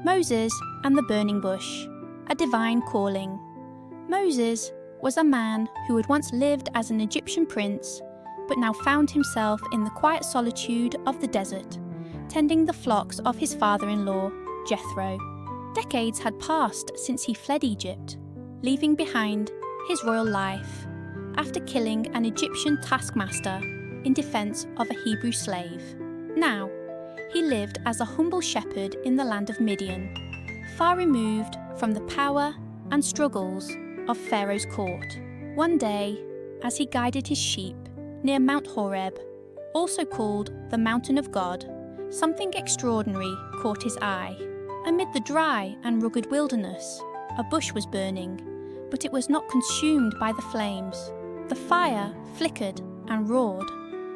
Moses and the burning bush, a divine calling. Moses was a man who had once lived as an Egyptian prince, but now found himself in the quiet solitude of the desert, tending the flocks of his father-in-law, Jethro. Decades had passed since he fled Egypt, leaving behind his royal life after killing an Egyptian taskmaster in defense of a Hebrew slave. Now, he lived as a humble shepherd in the land of Midian, far removed from the power and struggles of Pharaoh's court. One day, as he guided his sheep near Mount Horeb, also called the Mountain of God, something extraordinary caught his eye. Amid the dry and rugged wilderness, a bush was burning, but it was not consumed by the flames. The fire flickered and roared,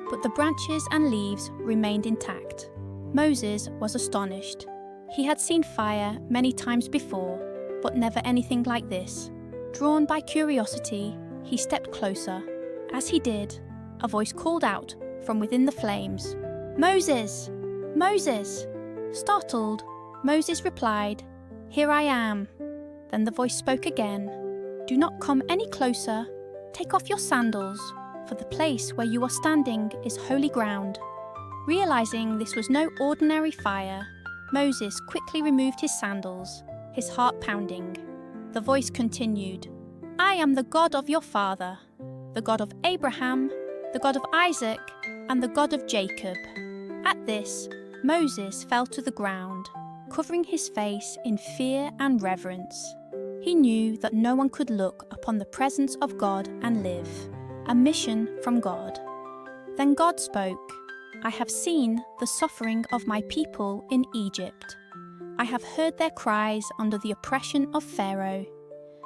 but the branches and leaves remained intact. Moses was astonished. He had seen fire many times before, but never anything like this. Drawn by curiosity, he stepped closer. As he did, a voice called out from within the flames, "Moses! Moses!" Startled, Moses replied, "Here I am." Then the voice spoke again, "Do not come any closer. Take off your sandals, for the place where you are standing is holy ground." Realizing this was no ordinary fire, Moses quickly removed his sandals, his heart pounding. The voice continued, "I am the God of your father, the God of Abraham, the God of Isaac, and the God of Jacob." At this, Moses fell to the ground, covering his face in fear and reverence. He knew that no one could look upon the presence of God and live, a mission from God. Then God spoke, "I have seen the suffering of my people in Egypt. I have heard their cries under the oppression of Pharaoh,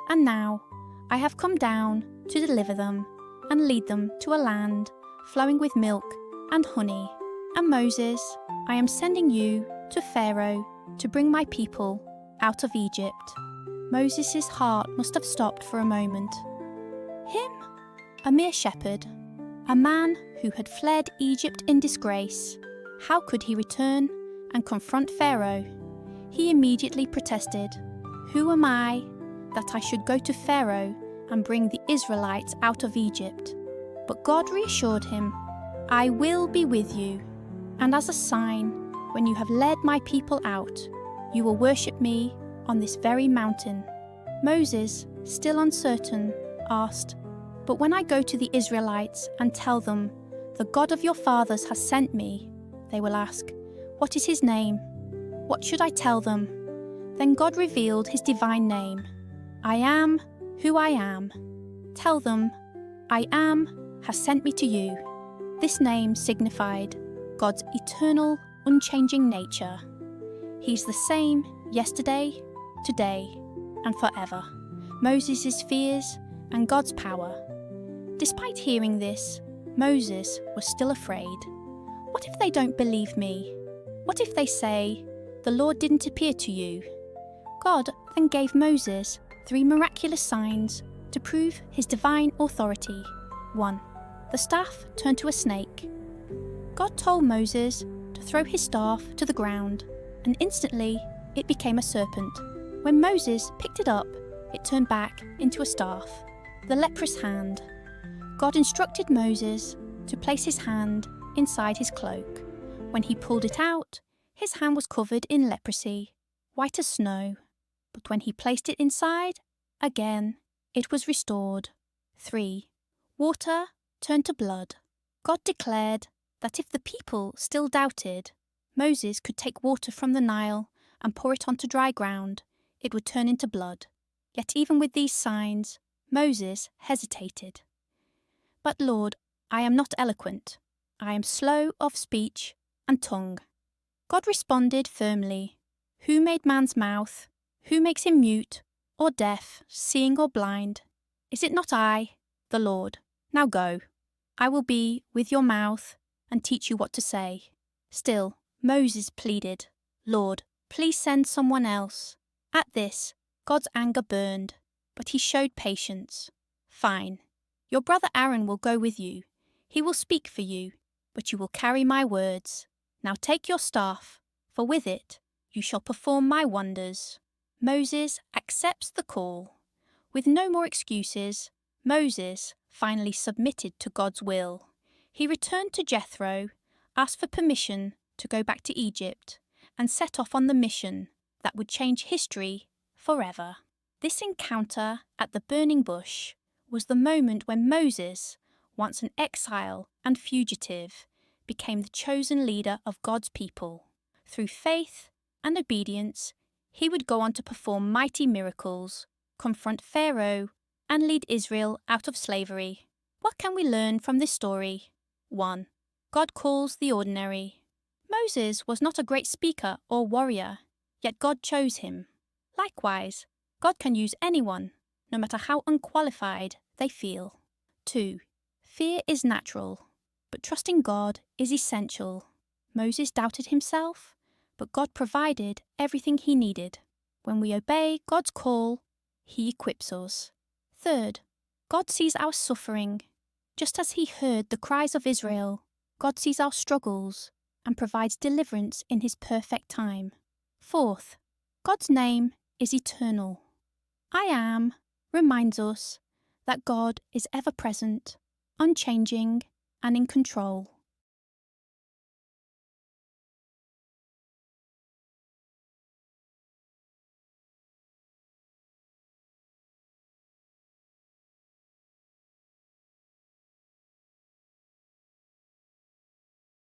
and now I have come down to deliver them and lead them to a land flowing with milk and honey. And Moses, I am sending you to Pharaoh to bring my people out of Egypt." Moses' heart must have stopped for a moment. Him? A mere shepherd? A man who had fled Egypt in disgrace? How could he return and confront Pharaoh? He immediately protested, "Who am I that I should go to Pharaoh and bring the Israelites out of Egypt?" But God reassured him, "I will be with you, and as a sign, when you have led my people out, you will worship me on this very mountain." Moses, still uncertain, asked, "But when I go to the Israelites and tell them, 'The God of your fathers has sent me,' they will ask, 'What is his name?' What should I tell them?" Then God revealed his divine name, "I am who I am." Tell them, "I am has sent me to you." This name signified God's eternal, unchanging nature. He's the same yesterday, today, and forever. Moses' fears and God's power. Despite hearing this, Moses was still afraid. What if they don't believe me? What if they say, "The Lord didn't appear to you"? God then gave Moses 3 miraculous signs to prove his divine authority. 1. The staff turned to a snake. God told Moses to throw his staff to the ground, and instantly it became a serpent. When Moses picked it up, it turned back into a staff, the leprous hand. God instructed Moses to place his hand inside his cloak. When he pulled it out, his hand was covered in leprosy, white as snow. But when he placed it inside, again, it was restored. 3. Water turned to blood. God declared that if the people still doubted, Moses could take water from the Nile and pour it onto dry ground. It would turn into blood. Yet even with these signs, Moses hesitated. "But Lord, I am not eloquent. I am slow of speech and tongue." God responded firmly, "Who made man's mouth? Who makes him mute, or deaf, seeing or blind? Is it not I, the Lord? Now go. I will be with your mouth and teach you what to say." Still, Moses pleaded, "Lord, please send someone else." At this, God's anger burned, but he showed patience. "Fine. Your brother Aaron will go with you. He will speak for you, but you will carry my words. Now take your staff, for with it You shall perform my wonders. Moses accepts the call. With no more excuses, Moses finally submitted to God's will. He returned to Jethro, asked for permission to go back to Egypt, and set off on the mission that would change history forever. This encounter at the burning bush was the moment when Moses, once an exile and fugitive, became the chosen leader of God's people. Through faith and obedience, he would go on to perform mighty miracles, confront Pharaoh, and lead Israel out of slavery. What can we learn from this story? 1. God calls the ordinary. Moses was not a great speaker or warrior, yet God chose him. Likewise, God can use anyone, no matter how unqualified they feel. 2. Fear is natural, but trusting God is essential. Moses doubted himself, but God provided everything he needed. When we obey God's call, he equips us. 3. God sees our suffering. Just as he heard the cries of Israel, God sees our struggles and provides deliverance in his perfect time. 4. God's name is eternal. I Am reminds us that God is ever present, unchanging, and in control.